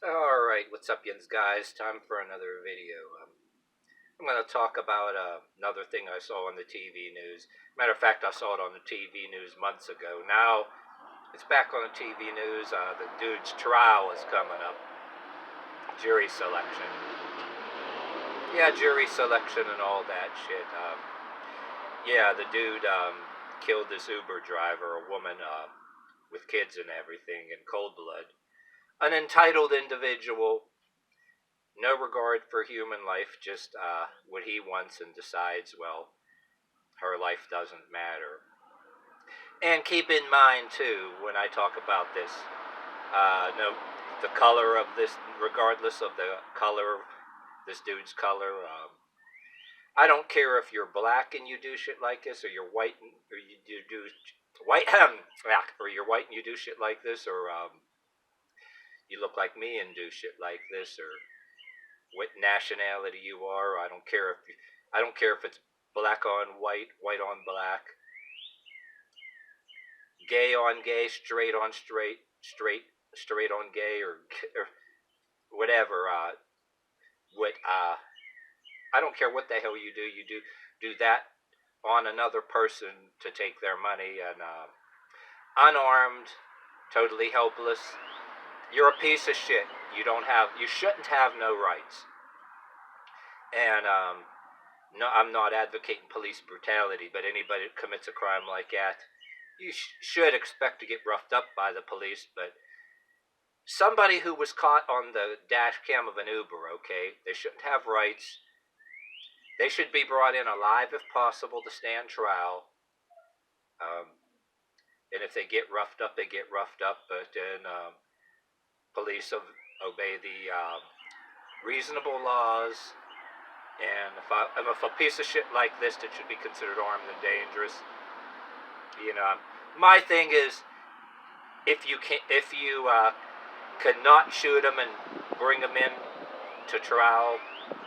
Alright, what's up, yins guys? Time for another video. I'm going to talk about another thing I saw on the TV news. Matter of fact, I saw it on the TV news months ago. Now, it's back on the TV news. The dude's trial is coming up. Jury selection. Yeah, jury selection and all that shit. Yeah, the dude killed this Uber driver, a woman with kids and everything, in cold blood. An entitled individual, no regard for human life, just what he wants and decides, well, her life doesn't matter. And keep in mind, too, when I talk about this, no, the color of this, regardless of the color of this dude's color, I don't care if you're black and you do shit like this, or you're white and, or you do white, or you're white and you do shit like this, or you look like me and do shit like this, or what nationality you are. I don't care if it's black on white, white on black, gay on gay, straight on straight on gay, or whatever. I don't care what the hell you do. You do that on another person to take their money, and unarmed, totally helpless. You're a piece of shit. You shouldn't have no rights. And no, I'm not advocating police brutality, but anybody that commits a crime like that, you should expect to get roughed up by the police. But somebody who was caught on the dash cam of an Uber, okay, they shouldn't have rights. They should be brought in alive if possible to stand trial. And if they get roughed up, they get roughed up. But then police obey the reasonable laws. And if a piece of shit like this that should be considered armed and dangerous, my thing is, if you cannot shoot him and bring him in to trial,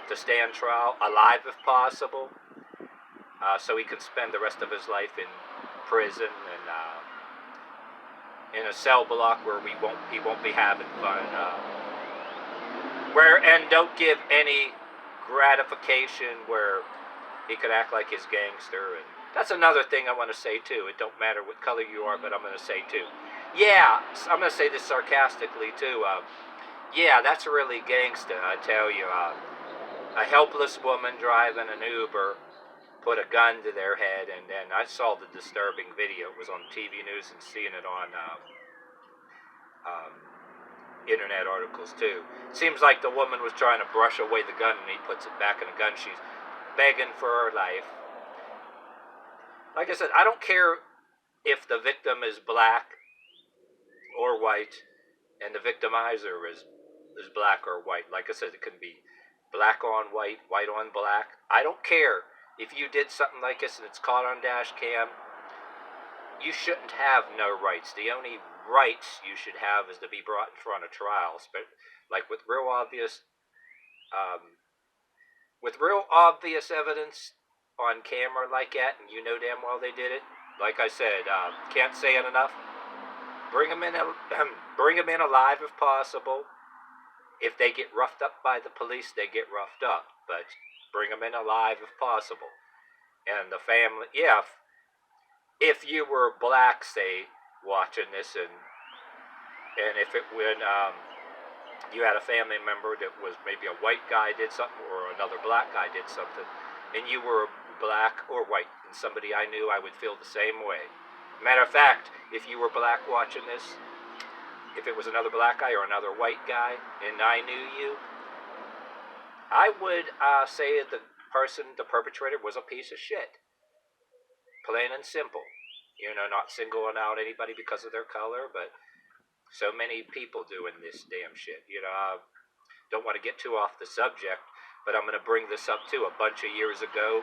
to stand trial, alive if possible, so he can spend the rest of his life in prison and in a cell block where he won't be having fun. And don't give any gratification where he could act like his gangster. And that's another thing I want to say too. It don't matter what color you are, but I'm going to say too. Yeah, I'm going to say this sarcastically too. Yeah, that's really gangster, I tell you. A helpless woman driving an Uber put a gun to their head, and then I saw the disturbing video. It was on TV news and seeing it on internet articles too. Seems like the woman was trying to brush away the gun, and he puts it back in the gun. She's begging for her life. Like I said, I don't care if the victim is black or white, and the victimizer is black or white. Like I said, it can be black on white, white on black. I don't care. If you did something like this and it's caught on dash cam, you shouldn't have no rights. The only rights you should have is to be brought in front of trials. But like with real obvious evidence on camera like that, and you know damn well they did it. Like I said, can't say it enough. Bring them in alive if possible. If they get roughed up by the police, they get roughed up. But bring them in alive if possible. And the family, yeah. If you were black, say, watching this, and if it when you had a family member that was maybe a white guy did something, or another black guy did something, and you were black or white, and somebody I knew, I would feel the same way. Matter of fact, if you were black watching this, if it was another black guy or another white guy, and I knew you, I would say the perpetrator, was a piece of shit. Plain and simple. Not singling out anybody because of their color, but so many people doing this damn shit. I don't want to get too off the subject, but I'm going to bring this up too. A bunch of years ago,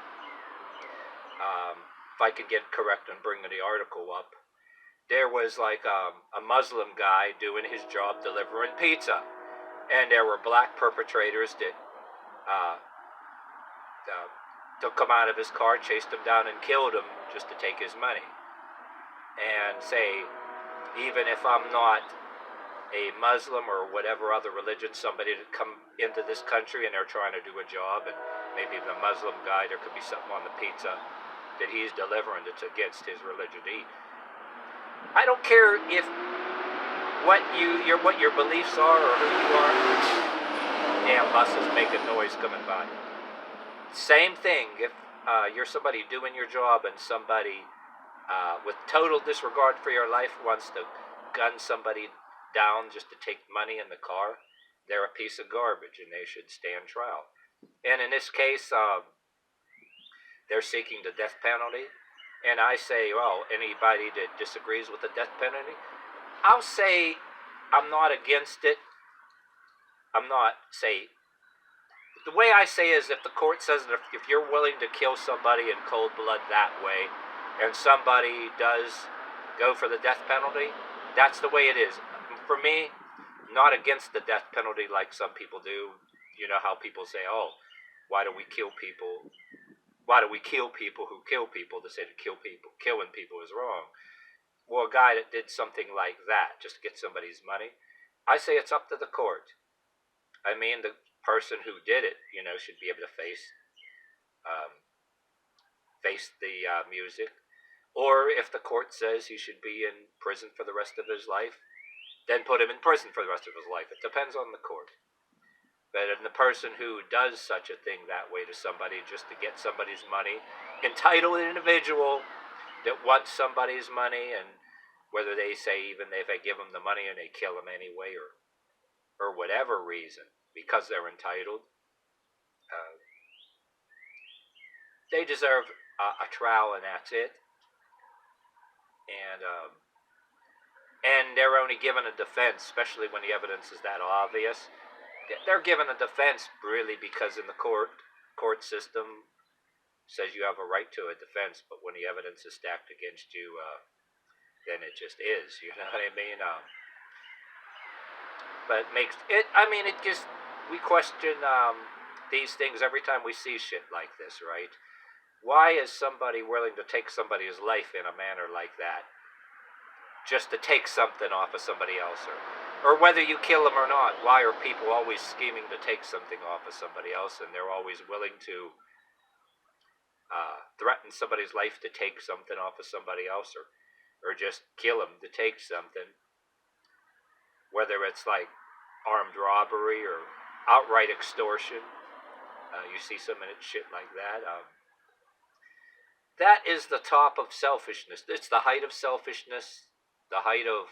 if I can get correct and bring the article up, there was like a Muslim guy doing his job delivering pizza, and there were black perpetrators that took him out of his car, chased him down, and killed him just to take his money. And say, even if I'm not a Muslim or whatever other religion, somebody to come into this country and they're trying to do a job, and maybe the Muslim guy, there could be something on the pizza that he's delivering that's against his religion to eat. I don't care if what your beliefs are or who you are. Damn buses making noise coming by. Same thing. If you're somebody doing your job and somebody with total disregard for your life wants to gun somebody down just to take money in the car, they're a piece of garbage and they should stand trial. And in this case, they're seeking the death penalty. And I say, well, anybody that disagrees with the death penalty, I'll say I'm not against it. I'm not, say, the way I say is if the court says that if you're willing to kill somebody in cold blood that way, and somebody does go for the death penalty, that's the way it is. For me, not against the death penalty like some people do. You know how people say, oh, why do we kill people? Why do we kill people who kill people? To say to kill people, killing people is wrong. Well, a guy that did something like that just to get somebody's money, I say it's up to the court. I mean, the person who did it, should be able to face the music. Or if the court says he should be in prison for the rest of his life, then put him in prison for the rest of his life. It depends on the court. But in the person who does such a thing that way to somebody just to get somebody's money, entitled individual that wants somebody's money, and whether they say even if they give them the money and they kill them anyway, or whatever reason, because they're entitled, they deserve a trial, and that's it. And they're only given a defense, especially when the evidence is that obvious. They're given a defense really because in the court system says you have a right to a defense, but when the evidence is stacked against you, then it just is. You know what I mean? But it just, we question these things every time we see shit like this, right? Why is somebody willing to take somebody's life in a manner like that? Just to take something off of somebody else, or whether you kill them or not. Why are people always scheming to take something off of somebody else, and they're always willing to threaten somebody's life to take something off of somebody else, or just kill them to take something? Whether it's like armed robbery or outright extortion, you see some shit like that. That is the top of selfishness. It's the height of selfishness, the height of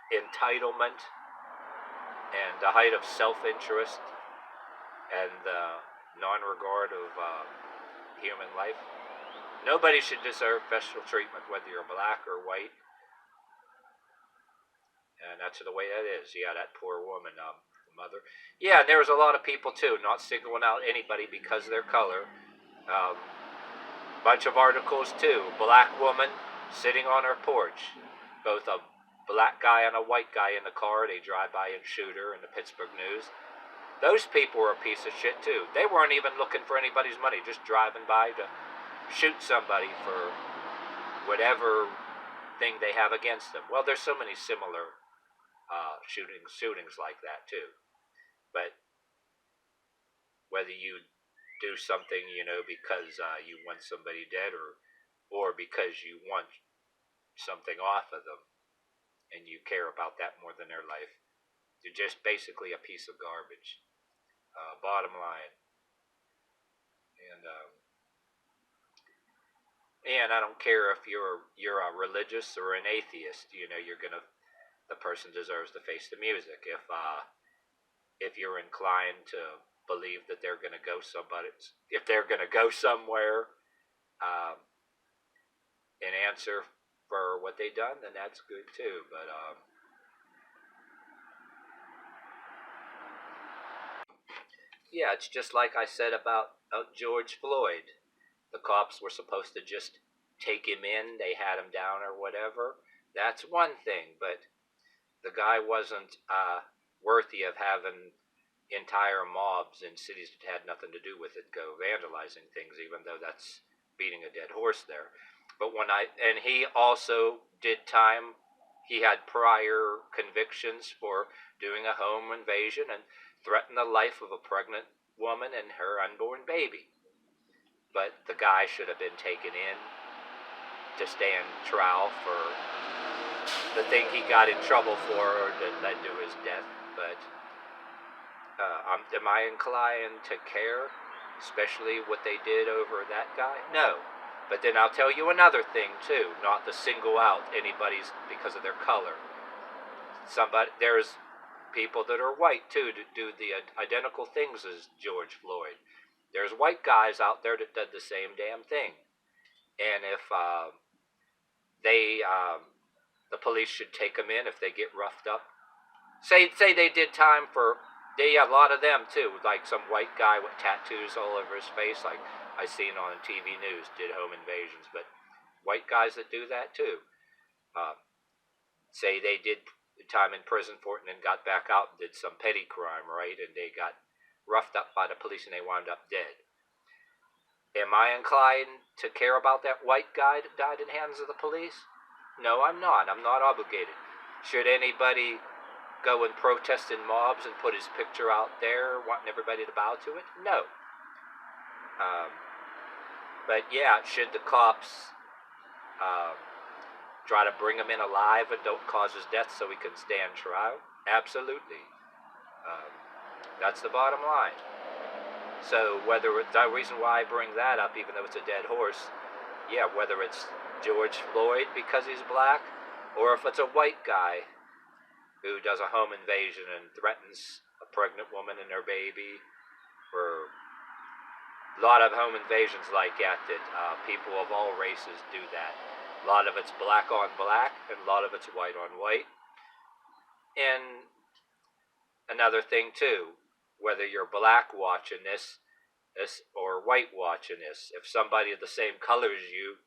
entitlement, and the height of self-interest, and the non-regard of human life. Nobody should deserve special treatment, whether you're black or white. And that's the way that is. Yeah, that poor woman, the mother. Yeah, and there was a lot of people too, not singling out anybody because of their color. Bunch of articles too. Black woman sitting on her porch. Both a black guy and a white guy in the car. They drive by and shoot her in the Pittsburgh News. Those people were a piece of shit too. They weren't even looking for anybody's money, just driving by to shoot somebody for whatever thing they have against them. Well, there's so many similar shootings like that too. But whether you do something, because you want somebody dead, or because you want something off of them, and you care about that more than their life, you're just basically a piece of garbage. Bottom line. And I don't care if you're a religious or an atheist. The person deserves to face the music. If you're inclined to believe that they're going to go somewhere, and answer for what they done, then that's good too. But yeah, it's just like I said about George Floyd. The cops were supposed to just take him in. They had him down or whatever. That's one thing, but the guy wasn't worthy of having entire mobs in cities that had nothing to do with it go vandalizing things, even though that's beating a dead horse there. But and he also did time. he had prior convictions for doing a home invasion and threatened the life of a pregnant woman and her unborn baby. But the guy should have been taken in to stand trial for the thing he got in trouble for that led to his death. But am I inclined to care, especially what they did over that guy? No. But then I'll tell you another thing too, not to single out anybody's because of their color. There's people that are white too to do the identical things as George Floyd. There's white guys out there that did the same damn thing. And if the police should take them in if they get roughed up. Say they did time for, a lot of them too, like some white guy with tattoos all over his face, like I seen on TV news, did home invasions. But white guys that do that too, say they did time in prison for it and then got back out and did some petty crime, right? And they got roughed up by the police and they wound up dead. Am I inclined to care about that white guy that died in the hands of the police? No, I'm not. I'm not obligated. Should anybody go and protest in mobs and put his picture out there wanting everybody to bow to it? No. But yeah, should the cops try to bring him in alive and don't cause his death so he can stand trial? Absolutely. That's the bottom line. So whether it's the reason why I bring that up, even though it's a dead horse, yeah, whether it's George Floyd because he's black, or if it's a white guy who does a home invasion and threatens a pregnant woman and her baby, or a lot of home invasions like that people of all races do that. A lot of it's black on black, and a lot of it's white on white. And another thing too, whether you're black watching this or white watching this, if somebody of the same color as you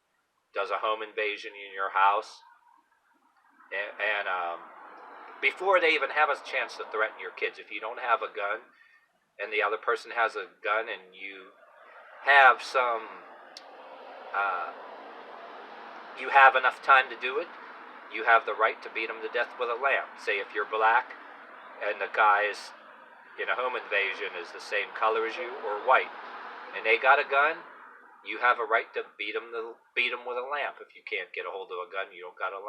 does a home invasion in your house, and before they even have a chance to threaten your kids, if you don't have a gun and the other person has a gun and you have you have enough time to do it, you have the right to beat them to death with a lamp. Say if you're black and the guys in a home invasion is the same color as you or white, and they got a gun, you have a right to beat them with a lamp. If you can't get a hold of a gun, you don't got a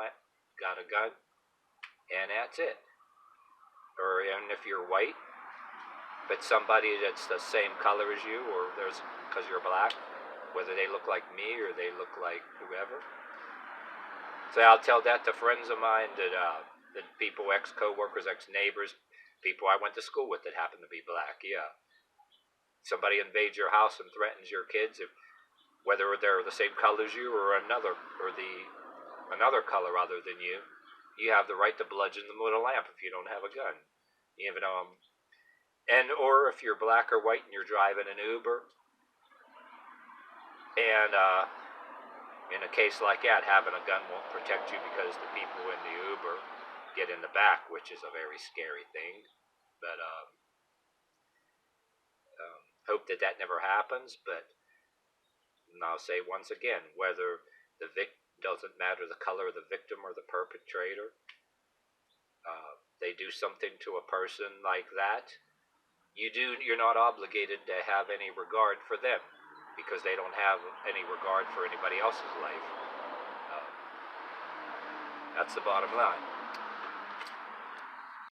gun, and that's it. Or and if you're white, but somebody that's the same color as you, or there's because you're black, whether they look like me or they look like whoever. So I'll tell that to friends of mine that people, ex-co-workers, ex-neighbors, people I went to school with that happen to be black. Yeah, somebody invades your house and threatens your kids, whether they're the same color as you or another color other than you, you have the right to bludgeon them with a lamp if you don't have a gun. Even or if you're black or white and you're driving an Uber, and in a case like that, having a gun won't protect you because the people in the Uber get in the back, which is a very scary thing. But hope that never happens. But I'll say once again, whether doesn't matter the color of the victim or the perpetrator, they do something to a person like that, you're not obligated to have any regard for them because they don't have any regard for anybody else's life. That's the bottom line.